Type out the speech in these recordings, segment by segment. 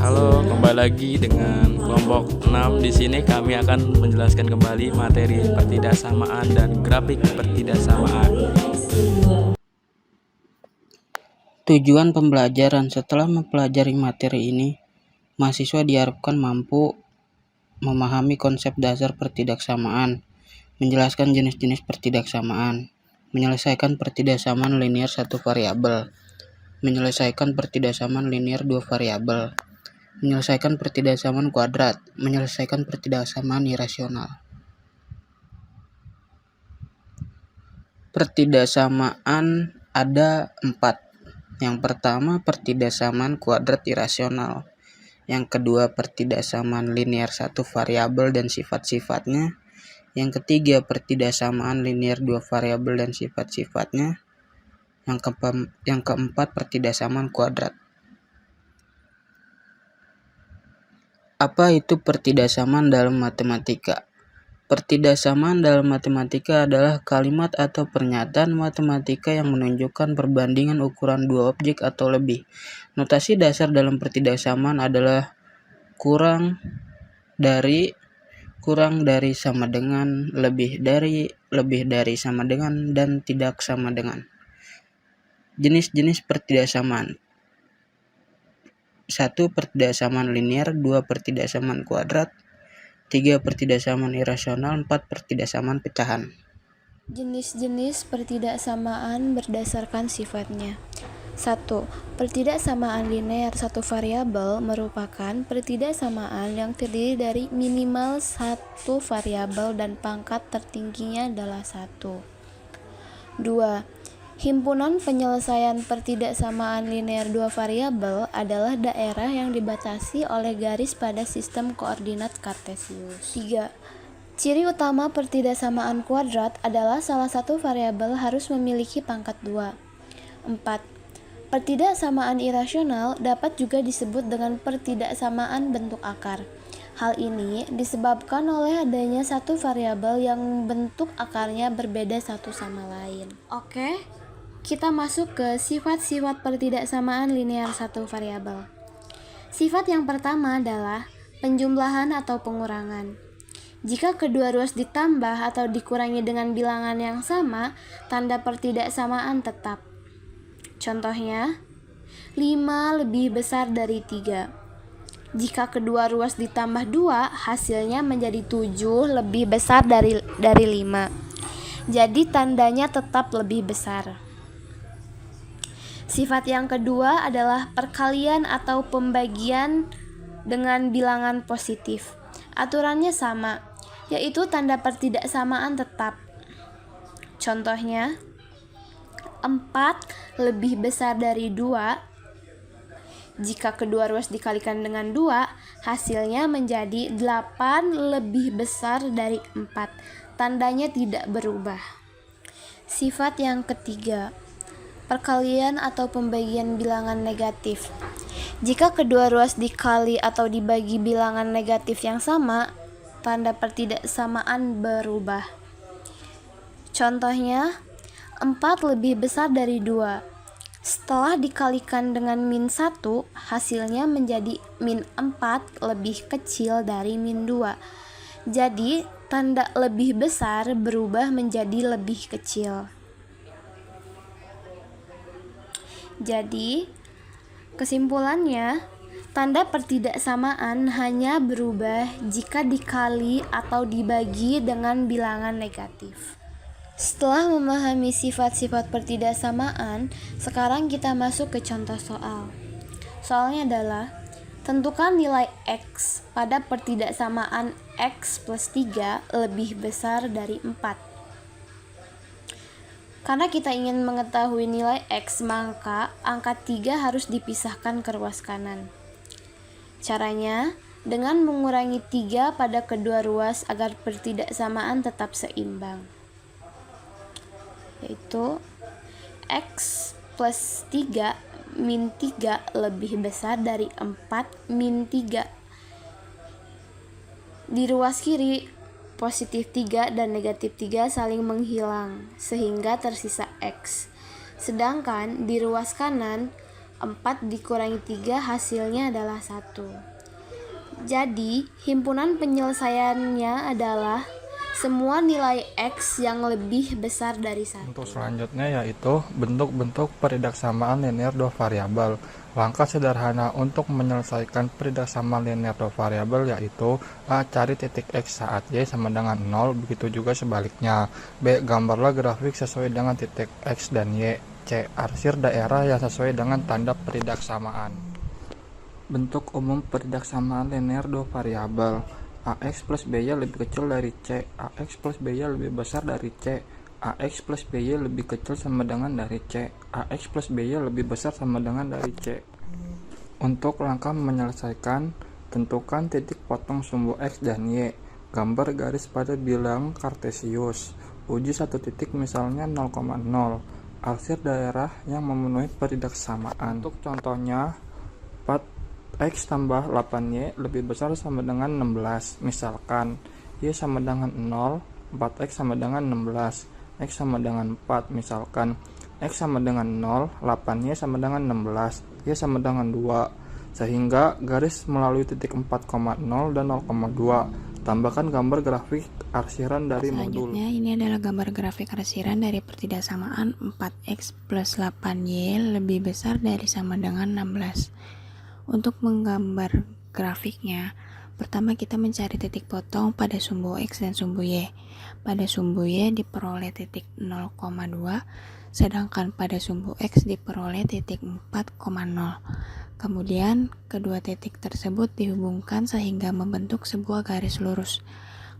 Halo, kembali lagi dengan kelompok 6. Di sini kami akan menjelaskan kembali materi pertidaksamaan dan grafik pertidaksamaan. Tujuan pembelajaran. Setelah mempelajari materi ini, mahasiswa diharapkan mampu memahami konsep dasar pertidaksamaan, menjelaskan jenis-jenis pertidaksamaan, menyelesaikan pertidaksamaan linier satu variabel, menyelesaikan pertidaksamaan linier dua variabel, menyelesaikan pertidaksamaan kuadrat, menyelesaikan pertidaksamaan irasional. Pertidaksamaan ada 4. Yang pertama, pertidaksamaan kuadrat irasional. Yang kedua, pertidaksamaan linier satu variabel dan sifat-sifatnya. Yang ketiga, pertidaksamaan linier dua variabel dan sifat-sifatnya. Yang keempat, pertidaksamaan kuadrat. Apa itu pertidaksamaan dalam matematika? Pertidaksamaan dalam matematika adalah kalimat atau pernyataan matematika yang menunjukkan perbandingan ukuran dua objek atau lebih. Notasi dasar dalam pertidaksamaan adalah kurang dari, sama dengan, lebih dari sama dengan, dan tidak sama dengan. Jenis-jenis pertidaksamaan. 1. Pertidaksamaan linier, 2. Pertidaksamaan kuadrat, 3. Pertidaksamaan irasional, 4. Pertidaksamaan pecahan. Jenis-jenis pertidaksamaan berdasarkan sifatnya. 1. Pertidaksamaan linear satu variabel merupakan pertidaksamaan yang terdiri dari minimal satu variabel dan pangkat tertingginya adalah 1. 2. Himpunan penyelesaian pertidaksamaan linear dua variabel adalah daerah yang dibatasi oleh garis pada sistem koordinat Kartesius. 3. Ciri utama pertidaksamaan kuadrat adalah salah satu variabel harus memiliki pangkat 2. 4. Pertidaksamaan irasional dapat juga disebut dengan pertidaksamaan bentuk akar. Hal ini disebabkan oleh adanya satu variabel yang bentuk akarnya berbeda satu sama lain. Oke, kita masuk ke sifat-sifat pertidaksamaan linear satu variabel. Sifat yang pertama adalah penjumlahan atau pengurangan. Jika kedua ruas ditambah atau dikurangi dengan bilangan yang sama, tanda pertidaksamaan tetap. Contohnya, 5 lebih besar dari 3. Jika kedua ruas ditambah 2, hasilnya menjadi 7 lebih besar dari 5. Jadi tandanya tetap lebih besar. Sifat yang kedua adalah perkalian atau pembagian dengan bilangan positif. Aturannya sama, yaitu tanda pertidaksamaan tetap. Contohnya, 4 lebih besar dari 2. Jika kedua ruas dikalikan dengan 2, hasilnya menjadi 8 lebih besar dari 4. Tandanya tidak berubah. Sifat yang ketiga, perkalian atau pembagian bilangan negatif. Jika kedua ruas dikali atau dibagi bilangan negatif yang sama, tanda pertidaksamaan berubah. Contohnya, 4 lebih besar dari 2. Setelah dikalikan dengan min 1, hasilnya menjadi min 4 lebih kecil dari min 2. Jadi, tanda lebih besar berubah menjadi lebih kecil. Jadi, kesimpulannya, tanda pertidaksamaan hanya berubah jika dikali atau dibagi dengan bilangan negatif. Setelah memahami sifat-sifat pertidaksamaan, sekarang kita masuk ke contoh soal. Soalnya adalah, tentukan nilai X pada pertidaksamaan X plus 3 lebih besar dari 4. Karena kita ingin mengetahui nilai X, maka angka 3 harus dipisahkan ke ruas kanan. Caranya, dengan mengurangi 3 pada kedua ruas agar pertidaksamaan tetap seimbang. Yaitu X plus 3 min 3 lebih besar dari 4 min 3. Di ruas kiri, positif 3 dan negatif 3 saling menghilang, sehingga tersisa X. Sedangkan di ruas kanan, 4 dikurangi 3 hasilnya adalah 1. Jadi, himpunan penyelesaiannya adalah semua nilai X yang lebih besar dari 1. Untuk selanjutnya yaitu bentuk-bentuk peridaksamaan linear dua variabel. Langkah sederhana untuk menyelesaikan peridaksamaan linear dua variabel yaitu A. Cari titik X saat Y sama dengan 0, begitu juga sebaliknya. B. Gambarlah grafik sesuai dengan titik X dan Y. C. Arsir daerah yang sesuai dengan tanda peridaksamaan. Bentuk umum peridaksamaan linear dua variabel. AX plus BY lebih kecil dari C, AX plus BY lebih besar dari C, AX plus BY lebih kecil sama dengan dari C, AX plus BY lebih besar sama dengan dari C. Untuk langkah menyelesaikan, tentukan titik potong sumbu X dan Y, gambar garis pada bilangan kartesius, uji satu titik misalnya 0,0, arsir daerah yang memenuhi peridaksamaan. Untuk contohnya, 4X tambah 8Y lebih besar sama dengan 16. Misalkan, Y sama dengan 0, 4X sama dengan 16, X sama dengan 4. Misalkan, X sama dengan 0, 8Y sama dengan 16, Y sama dengan 2. Sehingga garis melalui titik 4,0 dan 0,2. Tambahkan gambar grafik arsiran dari modul. Selanjutnya, ini adalah gambar grafik arsiran dari pertidaksamaan 4X plus 8Y lebih besar dari sama dengan 16. Untuk menggambar grafiknya, pertama kita mencari titik potong pada sumbu X dan sumbu Y. Pada sumbu Y diperoleh titik 0,2, sedangkan pada sumbu X diperoleh titik 4,0. Kemudian, kedua titik tersebut dihubungkan sehingga membentuk sebuah garis lurus.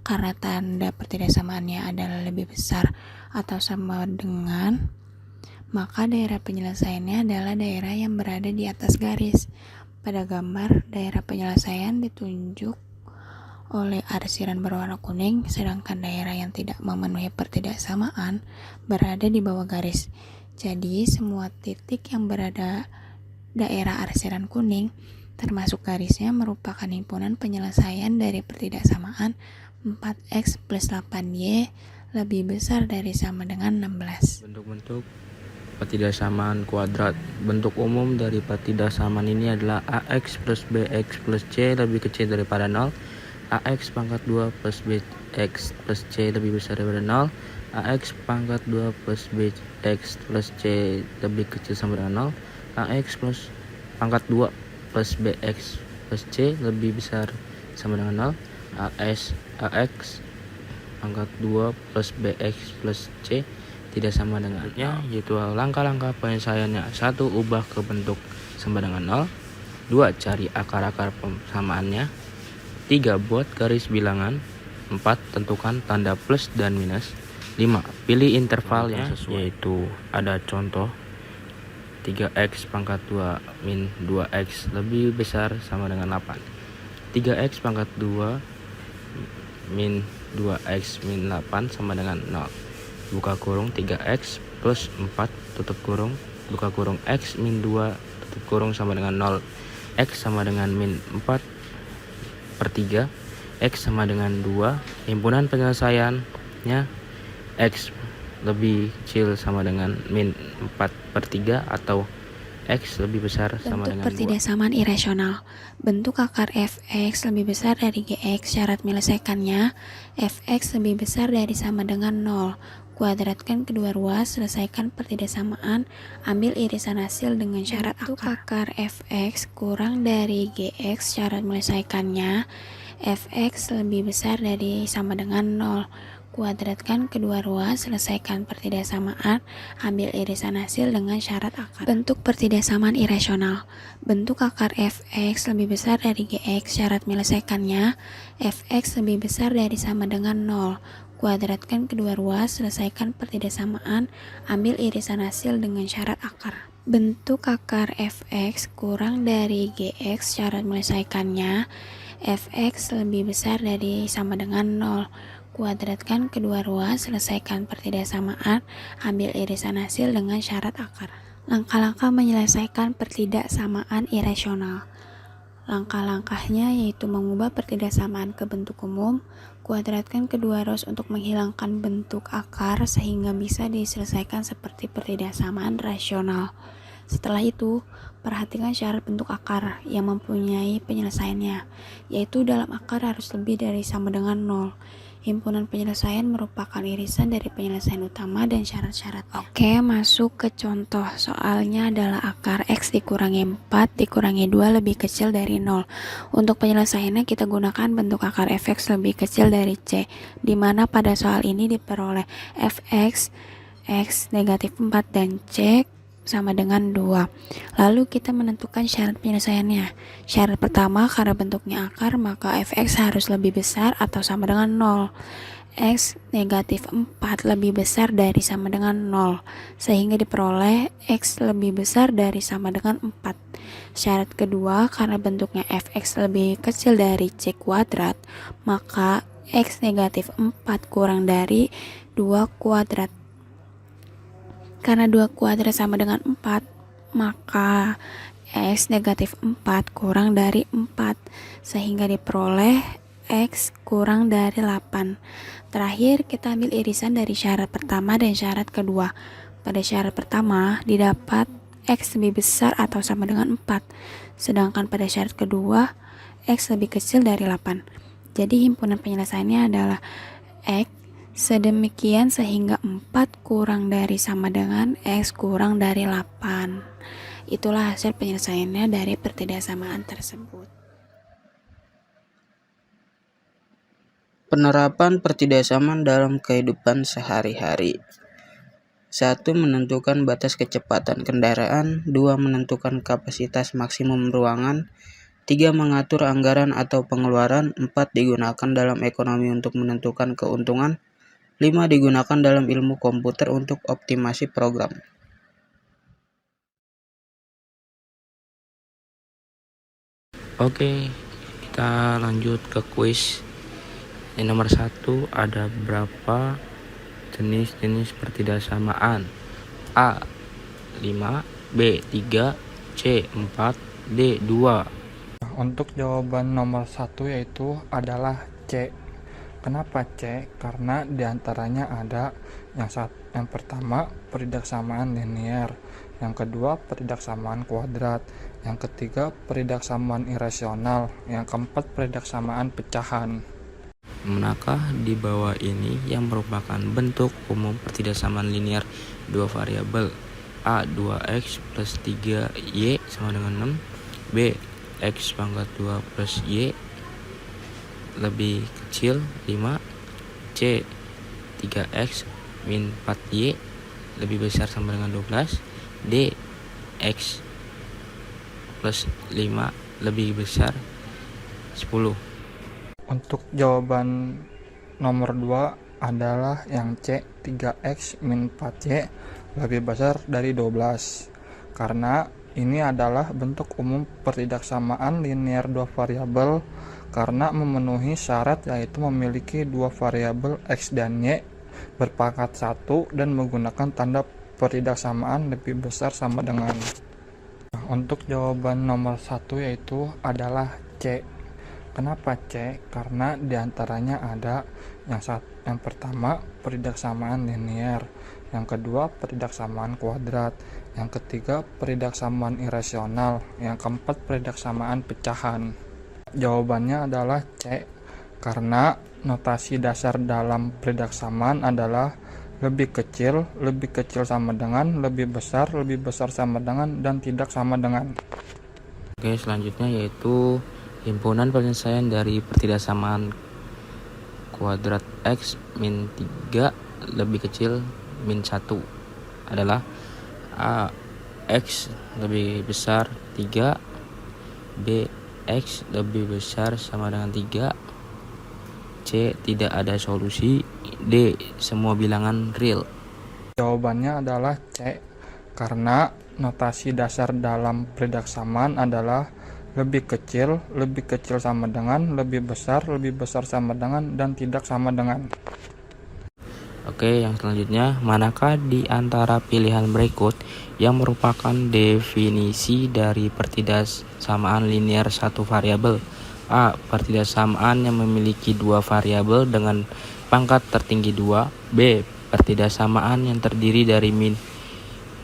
Karena tanda pertidaksamaannya adalah lebih besar atau sama dengan, maka daerah penyelesaiannya adalah daerah yang berada di atas garis. Pada gambar, daerah penyelesaian ditunjuk oleh arsiran berwarna kuning, sedangkan daerah yang tidak memenuhi pertidaksamaan berada di bawah garis. Jadi, semua titik yang berada daerah arsiran kuning, termasuk garisnya, merupakan himpunan penyelesaian dari pertidaksamaan 4X plus 8Y lebih besar dari sama dengan 16. Bentuk-bentuk pertidaksamaan kuadrat. Bentuk umum dari pertidaksamaan ini adalah AX plus BX plus C lebih kecil daripada 0, AX pangkat 2 plus BX plus C lebih besar daripada 0, AX pangkat 2 plus BX plus C lebih kecil sama dengan 0, AX plus pangkat 2 plus BX plus C lebih besar sama dengan 0, AX pangkat 2 plus BX plus C tidak sama dengannya, yaitu langkah-langkah penyelesaiannya. 1. Ubah ke bentuk sama dengan 0. 2. Cari akar-akar persamaannya. 3. Buat garis bilangan. 4. Tentukan tanda plus dan minus. 5. Pilih intervalnya, yaitu ada contoh 3x pangkat 2 min 2x lebih besar sama dengan 8. 3x pangkat 2 min 2x min 8 sama dengan 0. Buka kurung 3x plus 4 tutup kurung, buka kurung x min 2 tutup kurung sama dengan 0. X sama dengan min 4 per 3, X sama dengan 2. Himpunan penyelesaiannya X lebih kecil sama dengan min 4 per 3 atau X lebih besar sama dengan 2. Bentuk pertidaksamaan irasional. Bentuk akar fx lebih besar dari gx. Syarat menyelesaikannya, fx lebih besar dari sama dengan 0. Kuadratkan kedua ruas, selesaikan pertidaksamaan, ambil irisan hasil dengan syarat akar. Bentuk akar fx kurang dari gx. Syarat menyelesaikannya, fx lebih besar dari sama dengan 0. Kuadratkan kedua ruas, selesaikan pertidaksamaan, ambil irisan hasil dengan syarat akar. Bentuk pertidaksamaan irasional. Bentuk akar fx lebih besar dari gx. Syarat menyelesaikannya, fx lebih besar dari sama dengan 0. Kuadratkan kedua ruas, selesaikan pertidaksamaan, ambil irisan hasil dengan syarat akar. Bentuk akar fx kurang dari gx. Syarat menyelesaikannya, fx lebih besar dari sama dengan 0. Kuadratkan kedua ruas, selesaikan pertidaksamaan, ambil irisan hasil dengan syarat akar. Langkah-langkah menyelesaikan pertidaksamaan irasional. Langkah-langkahnya yaitu mengubah pertidaksamaan ke bentuk umum, kuadratkan kedua ruas untuk menghilangkan bentuk akar sehingga bisa diselesaikan seperti pertidaksamaan rasional. Setelah itu, perhatikan syarat bentuk akar yang mempunyai penyelesaiannya, yaitu dalam akar harus lebih dari sama dengan 0. Himpunan penyelesaian merupakan irisan dari penyelesaian utama dan syarat-syaratnya. Oke, masuk ke contoh. Soalnya adalah akar X dikurangi 4 dikurangi 2 lebih kecil dari 0. Untuk penyelesaiannya kita gunakan bentuk akar fx lebih kecil dari C, di mana pada soal ini diperoleh fx, X negatif 4 dan C sama dengan 2. Lalu kita menentukan syarat penyelesaiannya. Syarat pertama, karena bentuknya akar, maka fx harus lebih besar atau sama dengan 0. X negatif 4 lebih besar dari sama dengan 0, sehingga diperoleh X lebih besar dari sama dengan 4. Syarat kedua, karena bentuknya fx lebih kecil dari C kuadrat, maka X negatif 4 kurang dari 2 kuadrat. Karena 2 kuadrat sama dengan 4, maka X negatif 4 kurang dari 4, sehingga diperoleh X kurang dari 8. Terakhir, kita ambil irisan dari syarat pertama dan syarat kedua. Pada syarat pertama, didapat X lebih besar atau sama dengan 4, sedangkan pada syarat kedua, X lebih kecil dari 8. Jadi himpunan penyelesaiannya adalah X sedemikian sehingga 4 kurang dari sama dengan X kurang dari 8. Itulah hasil penyelesaiannya dari pertidaksamaan tersebut. Penerapan pertidaksamaan dalam kehidupan sehari-hari. 1. Menentukan batas kecepatan kendaraan. 2. Menentukan kapasitas maksimum ruangan. 3. Mengatur anggaran atau pengeluaran. 4. Digunakan dalam ekonomi untuk menentukan keuntungan. 5. Digunakan dalam ilmu komputer untuk optimasi program. Oke, kita lanjut ke kuis. Yang nomor 1, ada berapa jenis-jenis pertidaksamaan? A. 5, B. 3, C. 4, D. 2. Untuk jawaban nomor 1 yaitu adalah C. Kenapa C? Karena diantaranya ada yang pertama pertidaksamaan linear, yang kedua pertidaksamaan kuadrat, yang ketiga pertidaksamaan irasional, yang keempat pertidaksamaan pecahan. Manakah di bawah ini yang merupakan bentuk umum pertidaksamaan linear dua variabel? A. 2x plus 3y sama dengan 6. B. X pangkat 2 plus y lebih kecil 5. C. 3x min 4y lebih besar sama dengan 12. D. X plus 5 lebih besar 10. Untuk jawaban nomor 2 adalah yang C, 3x min 4y lebih besar dari 12. Karena ini adalah bentuk umum pertidaksamaan linear dua variabel karena memenuhi syarat yaitu memiliki dua variabel x dan y berpangkat 1 dan menggunakan tanda pertidaksamaan lebih besar sama dengan. Untuk jawaban nomor 1 yaitu adalah C. Kenapa C? Karena diantaranya ada yang pertama pertidaksamaan linear, yang kedua pertidaksamaan kuadrat, yang ketiga pertidaksamaan irasional, yang keempat pertidaksamaan pecahan. Jawabannya adalah C, karena notasi dasar dalam pertidaksamaan adalah lebih kecil sama dengan, lebih besar sama dengan, dan tidak sama dengan. Oke, selanjutnya yaitu himpunan penyelesaian dari pertidaksamaan kuadrat x min 3 lebih kecil min 1 adalah A. X lebih besar 3, B. X lebih besar sama dengan 3, C. Tidak ada solusi, D. Semua bilangan real. Jawabannya adalah C, karena notasi dasar dalam pertidaksamaan adalah lebih kecil sama dengan, lebih besar sama dengan, dan tidak sama dengan. Oke, yang selanjutnya, manakah di antara pilihan berikut yang merupakan definisi dari pertidaksamaan linear satu variabel? A. Pertidaksamaan yang memiliki dua variabel dengan pangkat tertinggi 2. B. Pertidaksamaan yang terdiri dari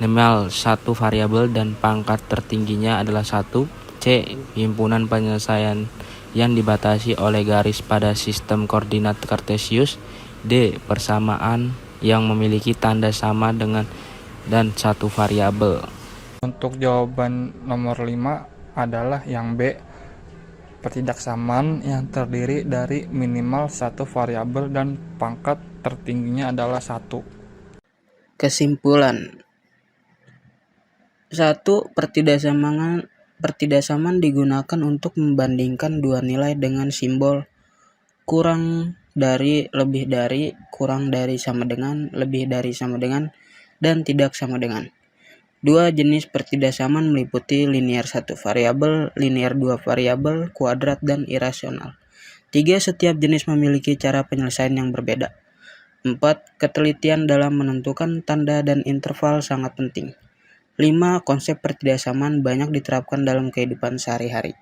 minimal satu variabel dan pangkat tertingginya adalah 1. C. Himpunan penyelesaian yang dibatasi oleh garis pada sistem koordinat kartesius. D. Persamaan yang memiliki tanda sama dengan dan satu variabel. Untuk jawaban nomor 5 adalah yang B, pertidaksamaan yang terdiri dari minimal satu variabel dan pangkat tertingginya adalah 1. Kesimpulan. 1. Pertidaksamaan digunakan untuk membandingkan dua nilai dengan simbol kurang dari, lebih dari, kurang dari, sama dengan, lebih dari, sama dengan, dan tidak sama dengan. 2 jenis pertidaksamaan meliputi linear satu variabel, linear dua variabel, kuadrat, dan irasional. 3. Setiap jenis memiliki cara penyelesaian yang berbeda. 4. Ketelitian dalam menentukan tanda dan interval sangat penting. 5. Konsep pertidaksamaan banyak diterapkan dalam kehidupan sehari-hari.